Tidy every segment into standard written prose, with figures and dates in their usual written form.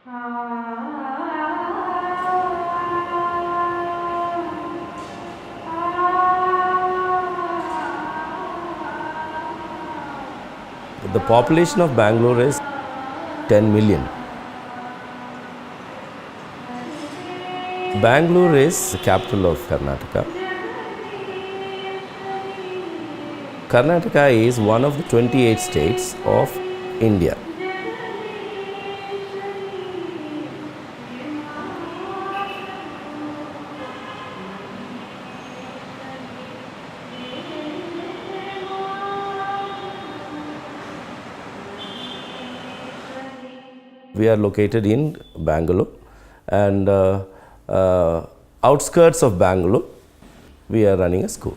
The population of Bangalore is 10 million. Bangalore is the capital of Karnataka. Karnataka is one of the 28 states of India. We are located in Bangalore, and outskirts of Bangalore, we are running a school.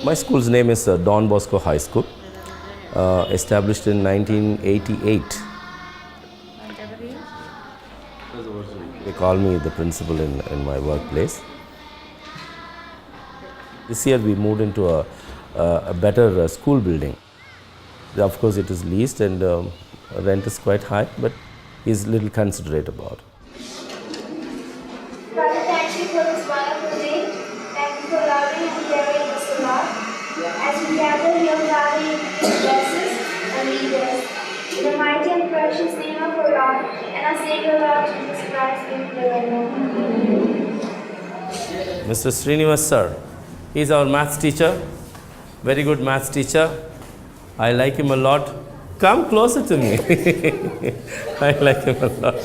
My school's name is Don Bosco High School, established in 1988. They call me the principal in my workplace. This year we moved into a better school building. Of course it is leased and rent is quite high, but he's a little considerate about it. Father, thank you for this wonderful day. Thank you for loving and caring us a lot. As we gather here, Father, you bless us and lead us. In the mighty and precious name of our Lord and our Savior, Lord Jesus Christ, we pray. Mr. Srinivas sir, he is our maths teacher, very good maths teacher. I like him a lot. Come closer to me. I like him a lot.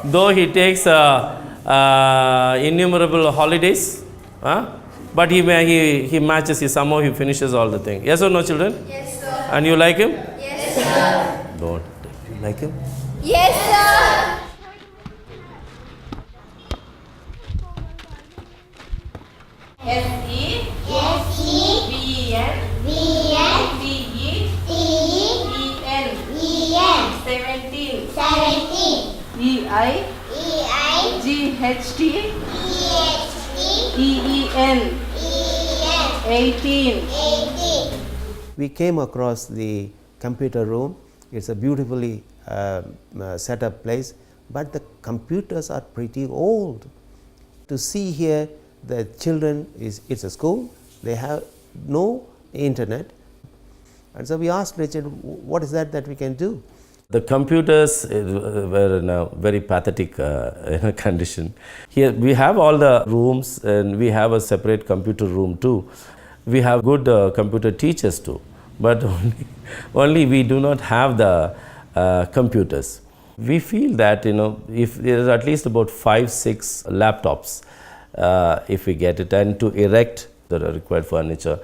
Though he takes innumerable holidays, but he matches, somehow he finishes all the things. Yes or no, children? Yes, sir. And you like him? Yes, sir. Don't. You like him? Yes, sir. S-E-V-E-N 17 E-I-G-H-T-E-E-N 18. We came across the computer room. It's a beautifully set up place, but the computers are pretty old. To see here the children, it's a school, they have no internet, and so we asked Richard, what is that we can do? The computers were in a very pathetic condition. Here we have all the rooms and we have a separate computer room too. We have good computer teachers too, but only we do not have the computers. We feel that if there is at least about 5-6 laptops, if we get it, and to erect the required furniture,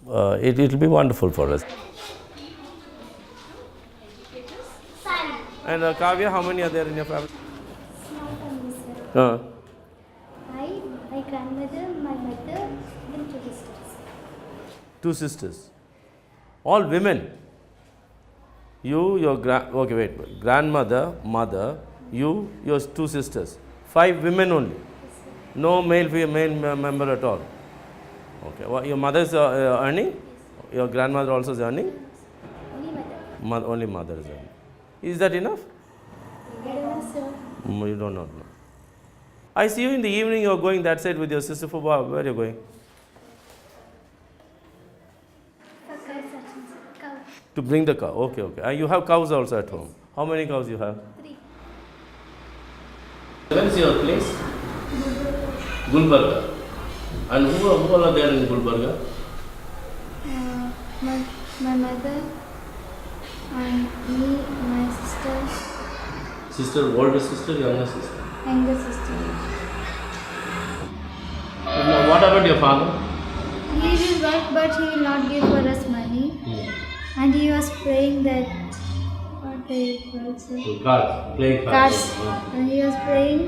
it will be wonderful for us. And Kavya, how many are there in your family? Small family, sir. My grandmother, my mother, and 2 sisters. 2 sisters. All women. You, your grandmother, mother, you, your 2 sisters. 5 women only. No male member at all. Okay. Well, your mother is earning? Yes. Your grandmother also is earning? Only mother. Only mother is earning. Is that enough? I don't know, sir. You don't know. I see you in the evening, you are going that side with your sister for where are you going? Cow. To bring the cow. Okay. You have cows also at home. How many cows you have? 3. Where is your place? Gulbarga. And who all are there in Gulbarga? My mother and me, my sister, Sister, older sister, younger sister. younger sister. What about your father? He will work, but he will not give for us money. Yeah. And he was praying that play cards. Cards, playing Cards. And he was playing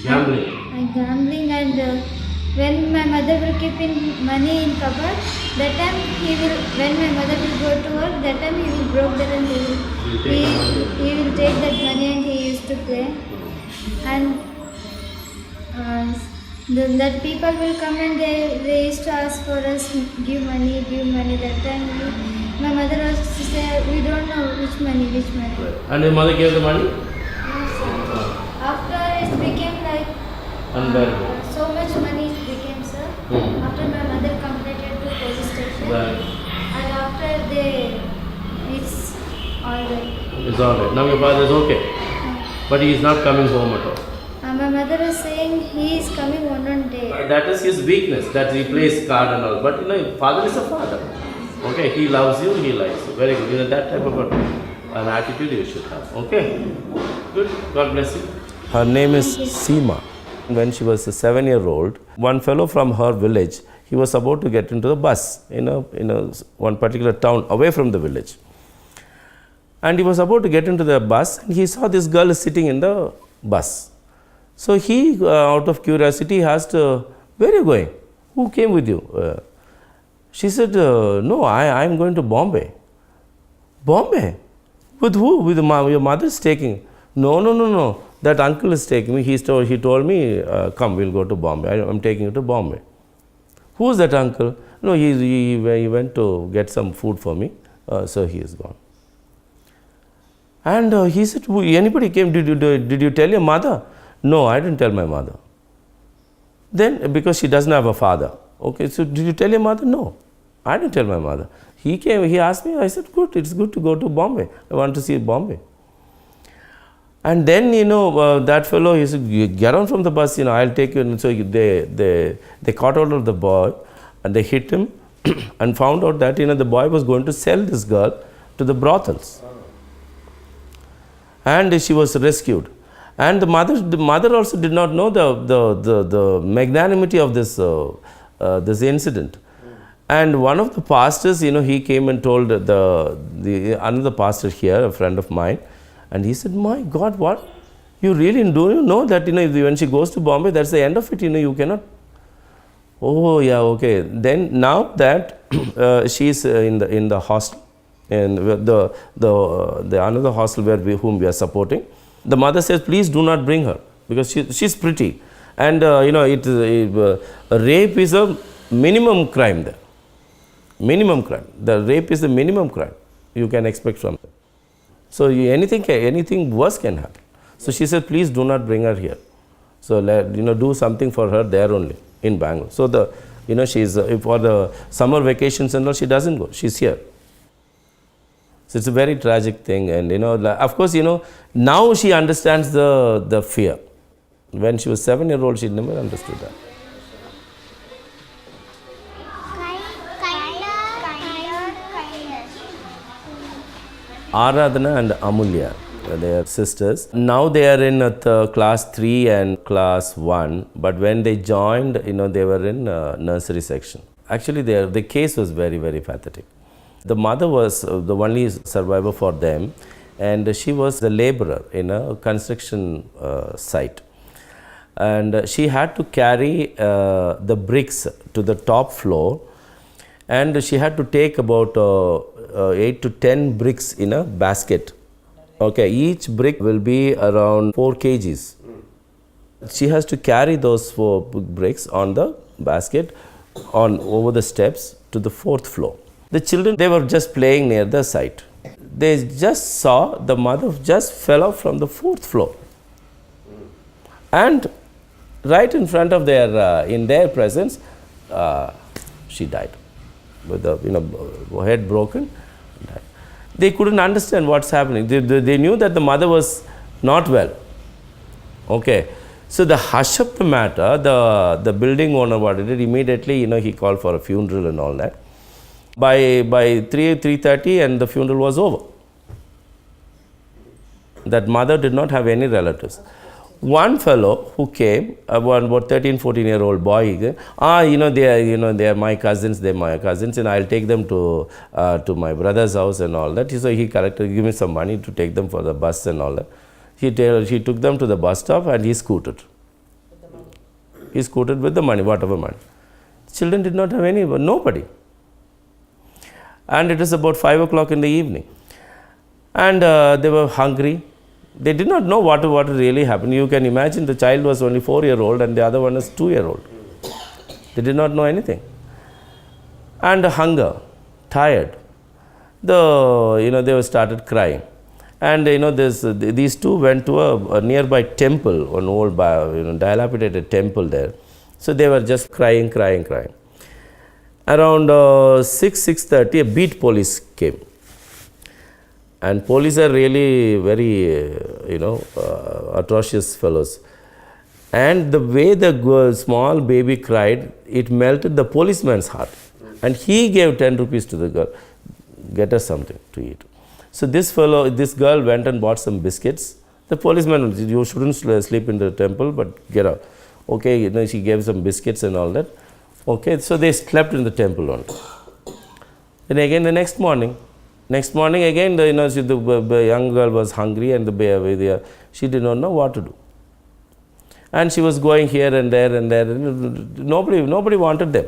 Gambling. and gambling, and when my mother will keep in money in cupboard, that time when my mother will go to work, that time he will broke that and he will take that money and he used to play. And that people will come and they used to ask for us, give money. That time my mother was to say, we don't know which money. And your mother gave the money? No, sir. After it became like Unbearable. so much money it became, sir. After my mother complained to police station, Right. and after it's all right. It's all right. Now your father is okay. But he is not coming home at all. My mother is saying he is coming one day. That is his weakness, that he plays card and all. But father is a father. Okay, he loves you, he likes you. Very good. That type of an attitude you should have. Okay? Good. God bless you. Her name is Seema. When she was a 7-year-old, one fellow from her village, he was about to get into the bus in one particular town away from the village. And he was about to get into the bus and he saw this girl sitting in the bus. So he, out of curiosity, asked, where are you going? Who came with you? She said, no, I am going to Bombay. Bombay? With who? With your mother is taking. No. That uncle is taking me. He told me, come, we'll go to Bombay. I'm taking you to Bombay. Who is that uncle? No, he went to get some food for me. So he is gone. And he said, anybody came? Did you tell your mother? No, I didn't tell my mother. Then, because she doesn't have a father. Okay, so did you tell your mother? No, I didn't tell my mother. He came, he asked me, I said, good, it's good to go to Bombay. I want to see Bombay. And then, that fellow, he said, get on from the bus, I'll take you. And so they caught hold of the boy and they hit him and found out that, the boy was going to sell this girl to the brothels. And she was rescued. And the mother also did not know the magnanimity of this incident. And one of the pastors, he came and told another pastor here, a friend of mine, and he said, my God, what? You really do know that, when she goes to Bombay, that's the end of it, you cannot. Oh, yeah, okay. Then now that she's in the hostel, and the another hostel whom we are supporting, the mother says, please do not bring her because she's pretty. And, rape is a minimum crime there. Minimum crime. The rape is the minimum crime you can expect from them. So anything worse can happen. So she said, please do not bring her here. So do something for her there only in Bangalore. So she's for the summer vacations and all, she doesn't go. She's here. So it's a very tragic thing, and of course, now she understands the fear. When she was 7-year-old, she never understood that. Aradhana and Amulya, they are sisters. Now they are in class 3 and class 1, but when they joined, they were in nursery section. Actually, the case was very, very pathetic. The mother was the only survivor for them, and she was the laborer in a construction site. And she had to carry the bricks to the top floor, and she had to take about 8 to 10 bricks in a basket. Okay, each brick will be around 4 kgs. She has to carry those 4 bricks on the basket over the steps to the 4th floor. The children, they were just playing near the site. They just saw the mother just fell off from the 4th floor. And right in front of in their presence, she died with the head broken. They couldn't understand what's happening. They knew that the mother was not well. Okay. So the hush of the matter, the building owner, what he did, immediately, he called for a funeral and all that. By 3:30 and the funeral was over. That mother did not have any relatives. One fellow who came, about 13, 14-year-old boy, they are my cousins, and I'll take them to my brother's house and all that. So he collected, give me some money to take them for the bus and all that. He took them to the bus stop and he scooted. He scooted with the money, whatever money. Children did not have nobody. And it was about 5 o'clock in the evening. And they were hungry. They did not know what really happened. You can imagine the child was only 4-year-old and the other one is 2-year-old. They did not know anything. And hunger, tired. They started crying. And these two went to a nearby temple, an old dilapidated temple there. So they were just crying. Around 6:30, a beat police came. And police are really very, atrocious fellows. And the way the small baby cried, it melted the policeman's heart. And he gave 10 rupees to the girl, get her something to eat. So this girl went and bought some biscuits. The policeman, you shouldn't sleep in the temple, but get out. Okay, she gave some biscuits and all that. Okay, so they slept in the temple only. Then again the next morning again, the young girl was hungry and she did not know what to do. And she was going here and there. Nobody wanted them.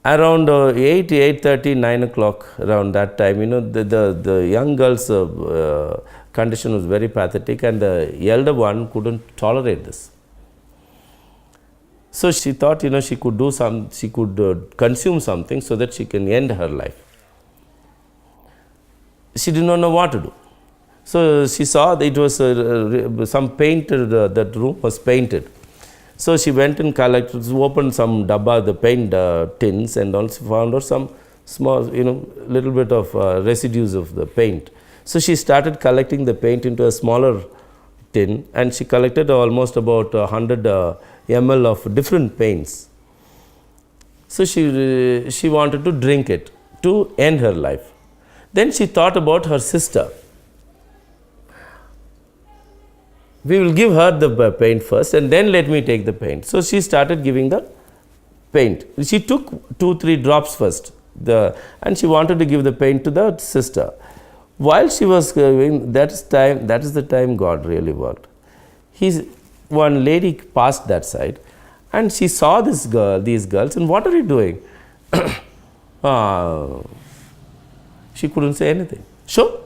Around 8:30, 9 o'clock, around that time, the young girl's condition was very pathetic and the elder one couldn't tolerate this. So she thought, she could consume something so that she can end her life. She did not know what to do. So she saw that it was some painted, that room was painted. So she went and opened some dabba, the paint tins, and also found out some small, little bit of residues of the paint. So she started collecting the paint into a smaller tin, and she collected almost about 100 ml of different paints. So she wanted to drink it to end her life. Then she thought about her sister. We will give her the paint first and then let me take the paint. So she started giving the paint. She took 2-3 drops first and she wanted to give the paint to the sister. While she was giving, that is the time God really worked. One lady passed that side and she saw these girls, and what are you doing? She couldn't say anything. Sure.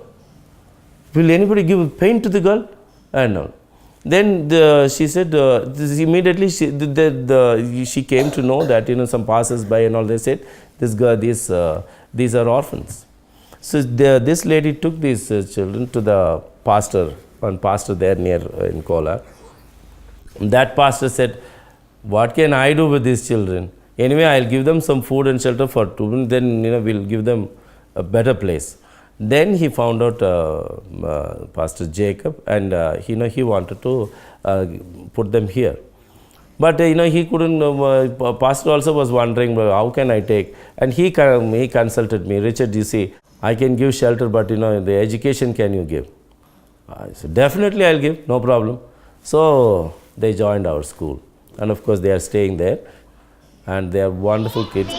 Will anybody give paint to the girl? No. Then she said, immediately she came to know that some passers-by and all, they said, this girl, these are orphans. So this lady took these children to the one pastor there near in Kolar. That pastor said, what can I do with these children? Anyway, I'll give them some food and shelter for 2 months, then we'll give them a better place. Then he found out Pastor Jacob, and he wanted to put them here. But he couldn't. Pastor also was wondering, how can I take? And he consulted me. Richard, you see, I can give shelter, but the education can you give? I said, definitely I'll give, no problem. So they joined our school, and of course they are staying there, and they are wonderful kids.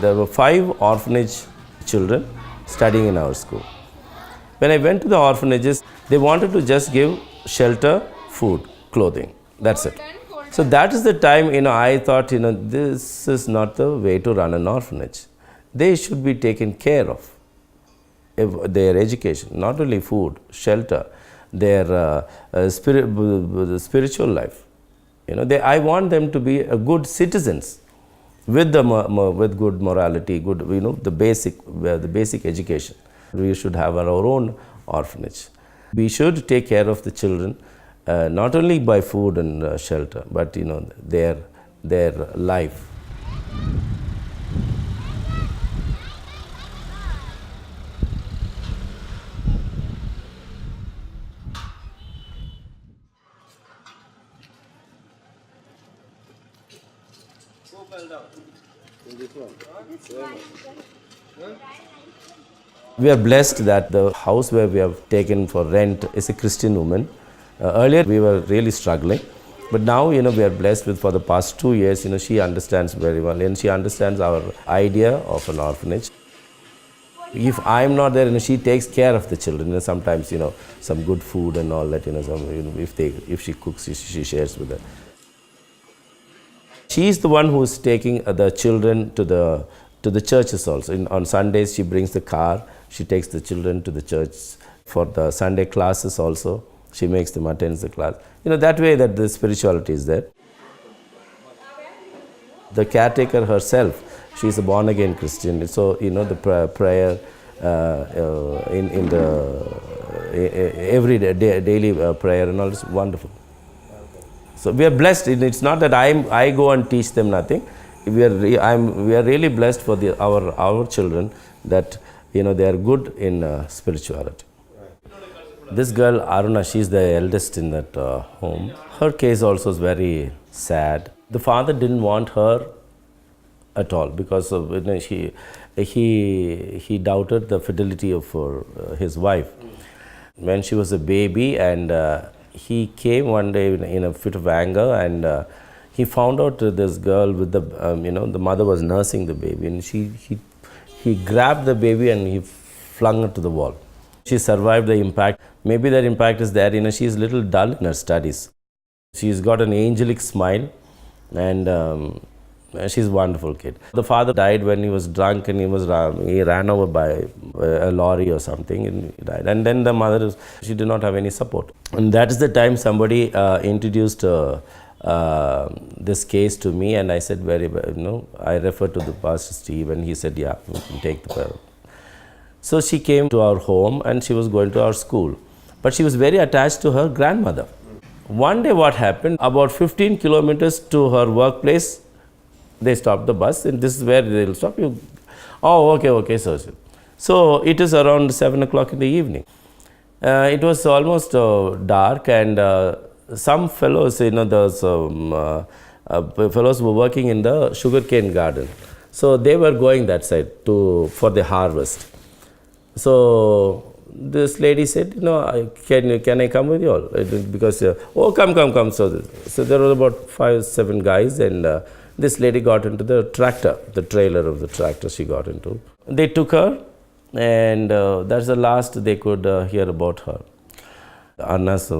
There were 5 orphanage children studying in our school. When I went to the orphanages, they wanted to just give shelter, food, clothing. That's it. So that is the time, I thought, this is not the way to run an orphanage. They should be taken care of. Their education, not only food, shelter, their spiritual life. I want them to be good citizens. With good morality, good the basic education. We should have our own orphanage. We should take care of the children, not only by food and shelter, but their life. In this one. We are blessed that the house where we have taken for rent is a Christian woman. Earlier we were really struggling, but now we are blessed with, for the past 2 years, she understands very well, and she understands our idea of an orphanage. If I'm not there, she takes care of the children. Sometimes some good food and all that. If she cooks, she shares with them. She is the one who is taking the children to the churches also. On Sundays, she brings the car. She takes the children to the church for the Sunday classes also. She makes them attend the class. That way that the spirituality is there. The caretaker herself, she is a born-again Christian. So, the prayer in the every day, daily prayer and all is wonderful. So we are blessed. It's not that I go and teach them nothing. We are really blessed for our children that they are good in spirituality. This girl Aruna, she is the eldest in that home. Her case also is very sad. The father didn't want her at all because of, he doubted the fidelity of his wife. When she was a baby, and he came one day in a fit of anger, and he found out this girl with the the mother was nursing the baby, and he grabbed the baby and he flung it to the wall. She survived the impact. Maybe that impact is there. She is a little dull in her studies. She's got an angelic smile, and she's a wonderful kid. The father died when he was drunk, and he ran over by a lorry or something, and he died. And then the mother, she did not have any support. And that is the time somebody introduced this case to me, and I said, very well, I referred to the Pastor Steve, and he said, yeah, we can take the prayer. So she came to our home, and she was going to our school. But she was very attached to her grandmother. One day what happened, about 15 kilometers to her workplace, they stopped the bus, and this is where they will stop you. Oh, okay, so it is around 7 o'clock in the evening. It was almost dark, and some fellows, those fellows were working in the sugarcane garden. So they were going that side for the harvest. So this lady said, can I come with you all? Because, come. So there were about 5-7 guys, and this lady got into the tractor, the trailer of the tractor she got into. They took her, and that's the last they could hear about her. Anna's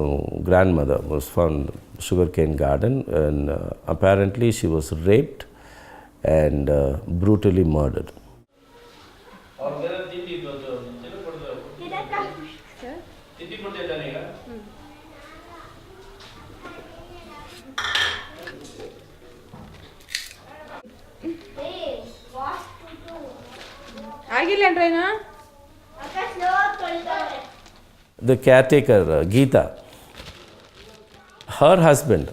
grandmother was found in the sugarcane garden, and apparently she was raped and brutally murdered. The caretaker, Geeta, her husband,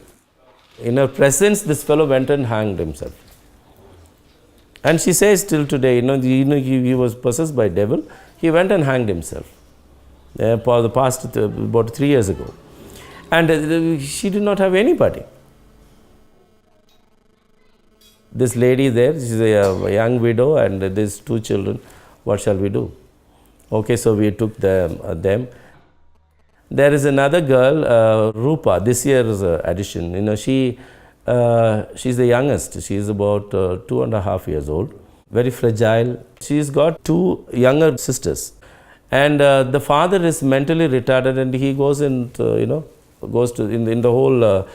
in her presence, this fellow went and hanged himself. And she says till today, he was possessed by devil. He went and hanged himself for the past about 3 years ago. And she did not have anybody. This lady there, she's a young widow, and these 2 children. What shall we do? Okay, so we took them. There is another girl, Rupa, this year's addition. She's the youngest. She is about 2.5 years old. Very fragile. She's got 2 younger sisters. And the father is mentally retarded, and he goes and, goes to, in the whole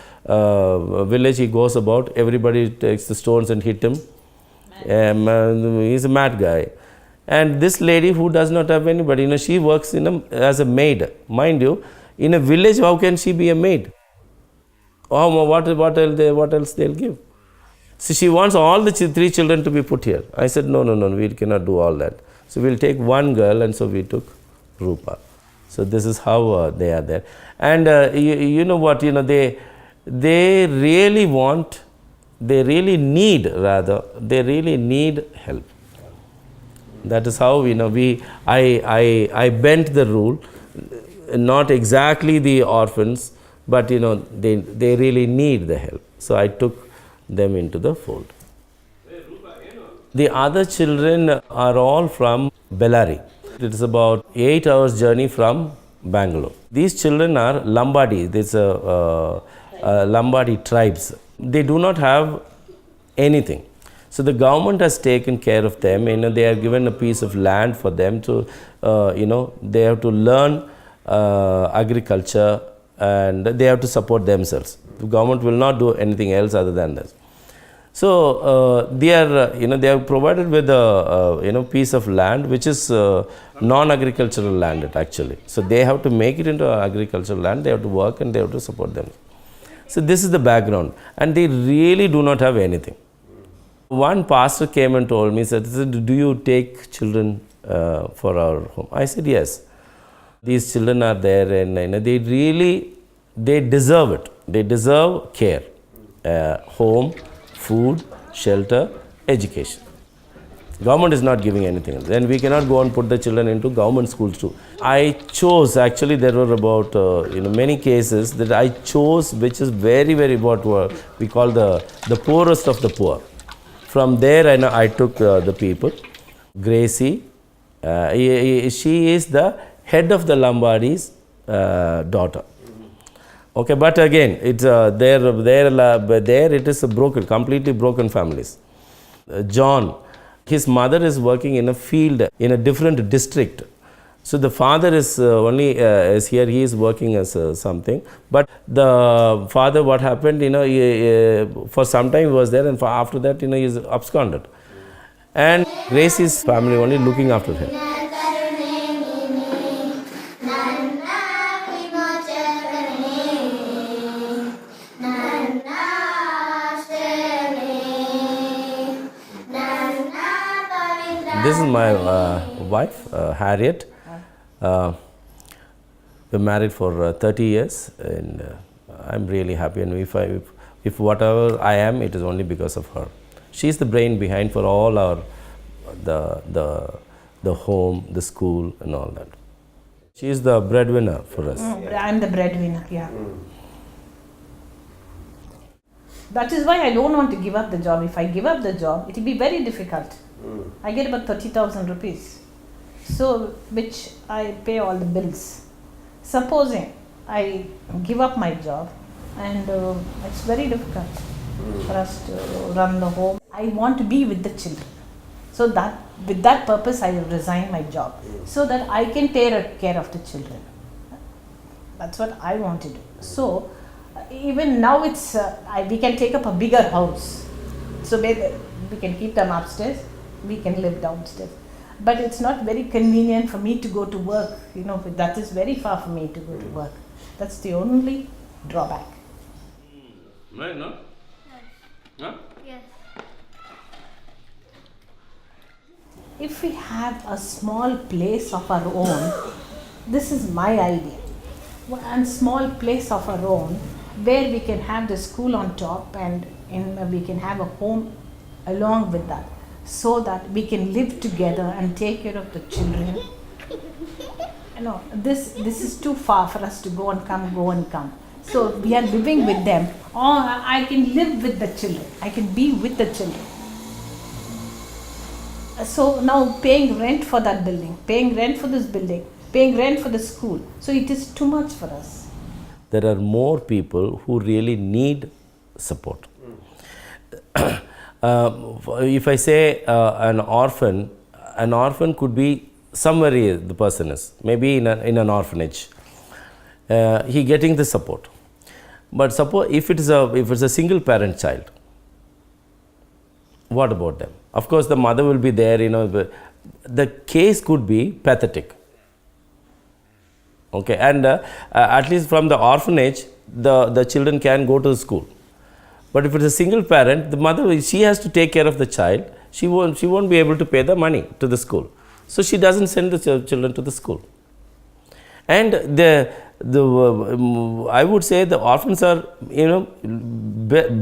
village, he goes about, everybody takes the stones and hit him. He's a mad guy. And this lady who does not have anybody, she works as a maid. Mind you, in a village, how can she be a maid? Oh, what else they'll give? So she wants all the 3 children to be put here. I said, no, we cannot do all that. So we'll take one girl, and so we took Rupa. So this is how they are there. And you know what, they really need help. That is how I bent the rule, not exactly the orphans, but they really need the help. So I took them into the fold. The other children are all from Bellary. It is about 8 hours journey from Bangalore. These children are Lombardi. These Lombardi tribes. They do not have anything. So the government has taken care of them. They have given a piece of land for them to, they have to learn agriculture and they have to support themselves. The government will not do anything else other than this. So they are, they are provided with a, piece of land which is non-agricultural land actually. So they have to make it into agricultural land. They have to work and they have to support them. So this is the background, and they really do not have anything. One pastor came and told me, said, "Do you take children for our home?" I said, "Yes." These children are there, and they deserve it. They deserve care, home, food, shelter, education. Government is not giving anything else. Then we cannot go and put the children into government schools too. I chose, actually there were about many cases that I chose, which is very, very what we call the poorest of the poor. From there I took the people. Gracie, she is the head of the Lombardi's daughter. Okay, but again, it's there it is a completely broken families. John, his mother is working in a field in a different district. So the father is is here, he is working as something. But the father, what happened, for some time he was there, and after that, he is absconded. And Gracie's family only looking after him. This is my wife, Harriet. We're married for 30 years, and I'm really happy. And if whatever I am, it is only because of her. She's the brain behind for all our the home, the school, and all that. She's the breadwinner for us. I'm the breadwinner. Yeah. That is why I don't want to give up the job. If I give up the job, it will be very difficult. I get about 30,000 rupees, so which I pay all the bills. Supposing I give up my job, and it's very difficult for us to run the home. I want to be with the children, so that with that purpose I will resign my job, so that I can take care of the children. That's what I want to do. So even now it's we can take up a bigger house, so we can keep them upstairs. We can live downstairs, but it's not very convenient for me to go to work. That is very far for me to go to work. That's the only drawback. Right, no? Huh? Yes. If we have a small place of our own, this is my idea. One small place of our own, where we can have the school on top, and we can have a home along with that, so that we can live together and take care of the children. This is too far for us to go and come. So we are living with them. Or I can live with the children. I can be with the children. So now paying rent for that building, paying rent for this building, paying rent for the school. So it is too much for us. There are more people who really need support. If I say an orphan could be somewhere the person is, maybe in an orphanage. He getting the support. But suppose if it's a single parent child, what about them? Of course, the mother will be there. The case could be pathetic. Okay, and at least from the orphanage, the children can go to the school. But if it's a single parent, the mother, she has to take care of the child. She won't be able to pay the money to the school. So she doesn't send the children to the school. And I would say the orphans are,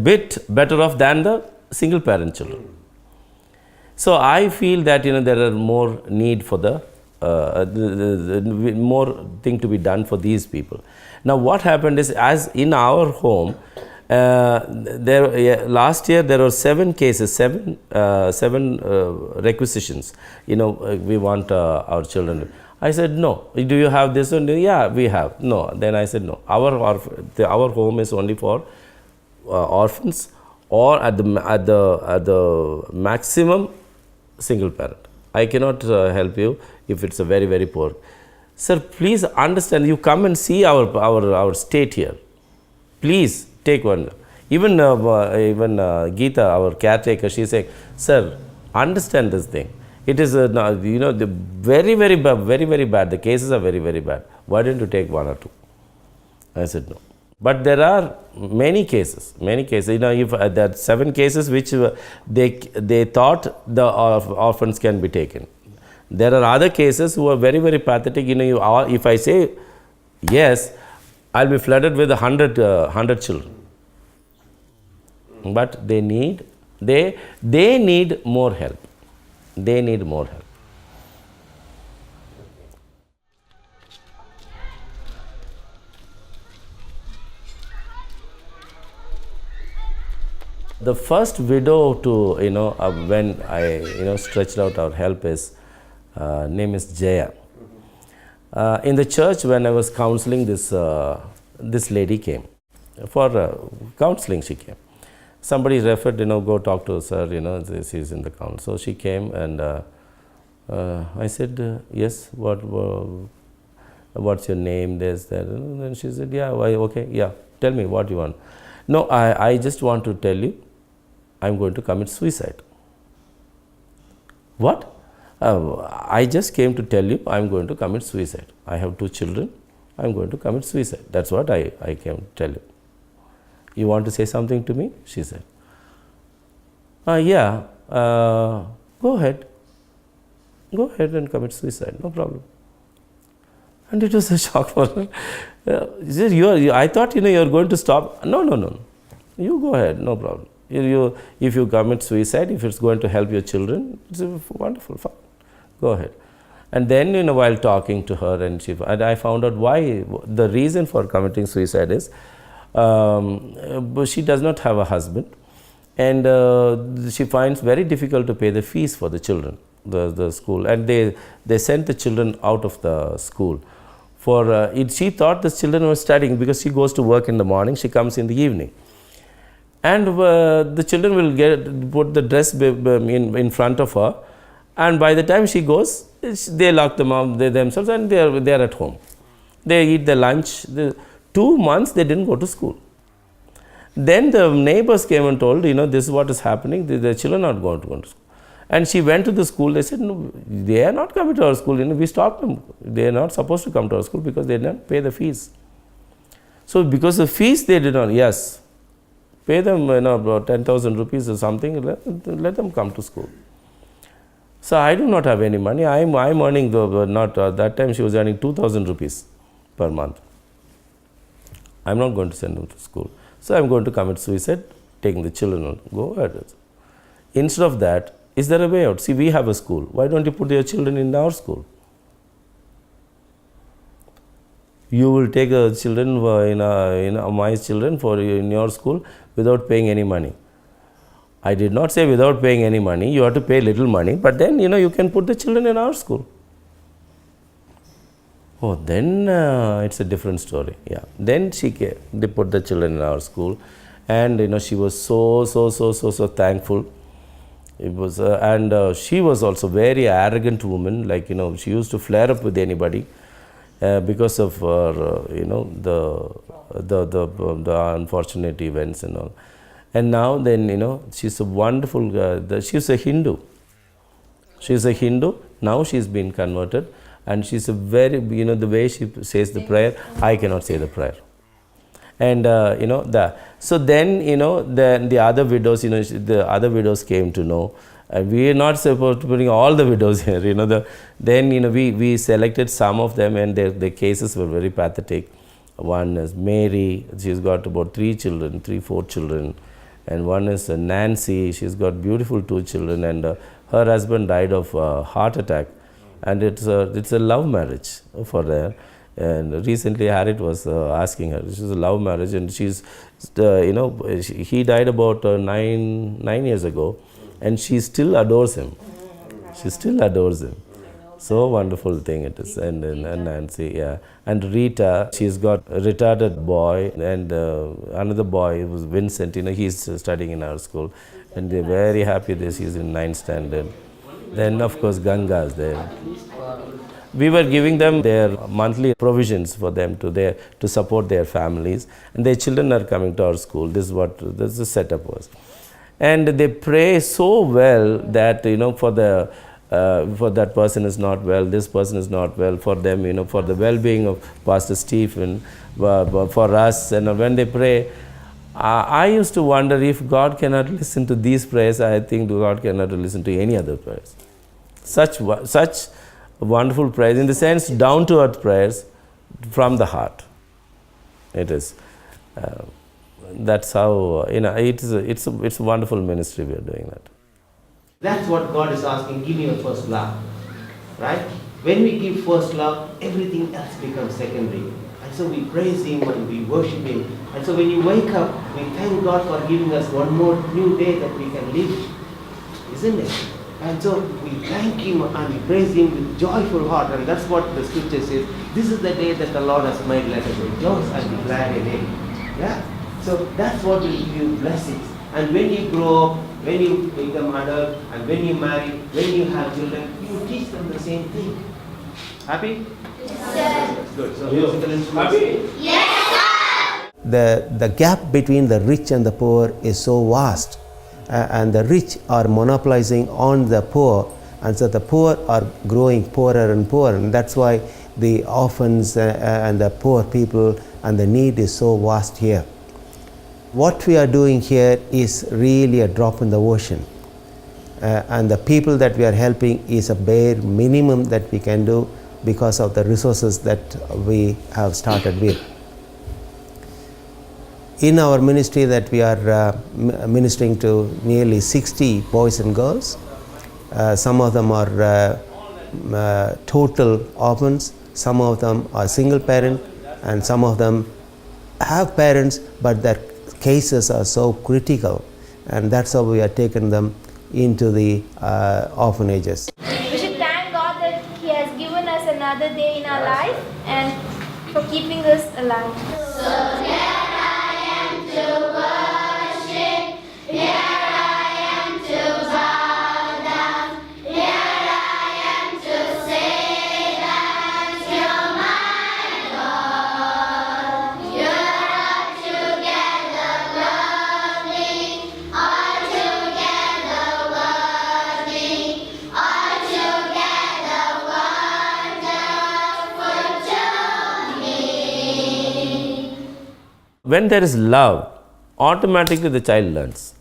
bit better off than the single parent children. So I feel that, there are more need for the more thing to be done for these people. Now what happened is, as in our home, Last year there were 7 cases, seven requisitions. We want our children. I said, no. Do you have this one? Yeah, we have. No. Then I said, no. Our home is only for orphans, or at the maximum single parent. I cannot help you if it's a very, very poor. Sir, please understand. You come and see our state here. Please take one. Even Geeta, our caretaker, she said, sir, understand this thing. It is the very, very bad. The cases are very, very bad. Why don't you take 1 or 2? I said no. But there are many cases. If there are 7 cases which they thought the orphans can be taken. There are other cases who are very, very pathetic. If I say yes, I'll be flooded with 100 children. But they need more help. They need more help. The first widow to when I stretched out our help is name is Jaya. In the church, when I was counseling, this lady came for counseling. She came. Somebody referred, go talk to her, sir. She's in the council. So she came, and I said, yes. What's your name? This, that. And then she said, yeah. Why? Okay, yeah. Tell me what you want. No, I just want to tell you, I'm going to commit suicide. What? I just came to tell you I'm going to commit suicide. I have 2 children. I'm going to commit suicide. That's what I came to tell you. You want to say something to me? She said. Yeah. Go ahead. Go ahead and commit suicide. No problem. And it was a shock for her. I thought you're going to stop. No. You go ahead. No problem. If you commit suicide, if it's going to help your children, it's wonderful, fine. Go ahead. And then, while talking to her, and I found out why. The reason for committing suicide is she does not have a husband, and she finds very difficult to pay the fees for the children, the school, and they sent the children out of the school. She thought the children were studying because she goes to work in the morning, she comes in the evening. And the children will put the dress in front of her, and by the time she goes, they lock them up themselves, and they are at home. They eat their lunch. 2 months they didn't go to school. Then the neighbors came and told, this is what is happening. The children are not going to go to school. And she went to the school. They said, no, they are not coming to our school. We stopped them. They are not supposed to come to our school because they did not pay the fees. So because of fees they did not. Yes. Pay them about 10,000 rupees or something, let them come to school. So I do not have any money. I'm earning, that time she was earning 2,000 rupees per month. I'm not going to send them to school. So I'm going to commit suicide, taking the children, go ahead. Instead of that, is there a way out? See, we have a school. Why don't you put your children in our school? You will take children, my children in your school without paying any money. I did not say without paying any money. You have to pay little money, but then you can put the children in our school. Oh, then it's a different story. Yeah. Then they put the children in our school, and she was so thankful. It was, and she was also very arrogant woman. Like she used to flare up with anybody. Because of her, the unfortunate events and all. And now then, she's a wonderful, she's a Hindu. She's a Hindu, now she's been converted, and she's a very, the way she says the prayer, I cannot say the prayer. And, so then, the other widows, the other widows came to know. We are not supposed to bring all the widows here, Then, we selected some of them, and their cases were very pathetic. One is Mary, she's got about 4 children. And one is Nancy, she's got beautiful 2 children, and her husband died of heart attack. And it's a love marriage for her. And recently Harriet was asking her, this is a love marriage, and she's, he died about 9 years ago, and she still adores him. She still adores him. So wonderful thing it is. And Nancy, yeah. And Rita, she's got a retarded boy, and another boy was Vincent, he's studying in our school. And they're very happy that he's in 9th standard. Then of course Ganga is there. We were giving them their monthly provisions for them to support their families, and their children are coming to our school. This is what the setup was. And they pray so well that, for that person is not well, this person is not well, for them, for the well-being of Pastor Stephen, for us. And when they pray, I used to wonder if God cannot listen to these prayers. I think God cannot listen to any other prayers. Such wonderful prayers, in the sense down-to-earth prayers from the heart. It is. That's how, it's a wonderful ministry we are doing that. That's what God is asking, give me your first love. Right? When we give first love, everything else becomes secondary. And so we praise Him and we worship Him. And so when you wake up, we thank God for giving us one more new day that we can live. Isn't it? And so we thank Him and we praise Him with joyful heart. And that's what the scripture says. This is the day that the Lord has made. Let us rejoice and be glad in Him. Yeah? So that's what will give you blessings. And when you grow up, when you become adult, and when you marry, when you have children, you teach them the same thing. Happy? Yes, sir. That's good. So musical instruments. Happy? Yes, sir. The gap between the rich and the poor is so vast, and the rich are monopolizing on the poor, and so the poor are growing poorer and poorer, and that's why the orphans and the poor people and the need is so vast here. What we are doing here is really a drop in the ocean, and the people that we are helping is a bare minimum that we can do because of the resources that we have started with. In our ministry that we are ministering to nearly 60 boys and girls. Some of them are total orphans, some of them are single parent, and some of them have parents, but their cases are so critical, and that's how we have taken them into the orphanages. We should thank God that He has given us another day in our life and for keeping us alive. So here I am to worship, here I am to bow down, here I am to say that You're my God. You're altogether lovely, altogether worthy, altogether wonderful to me. When there is love, automatically the child learns.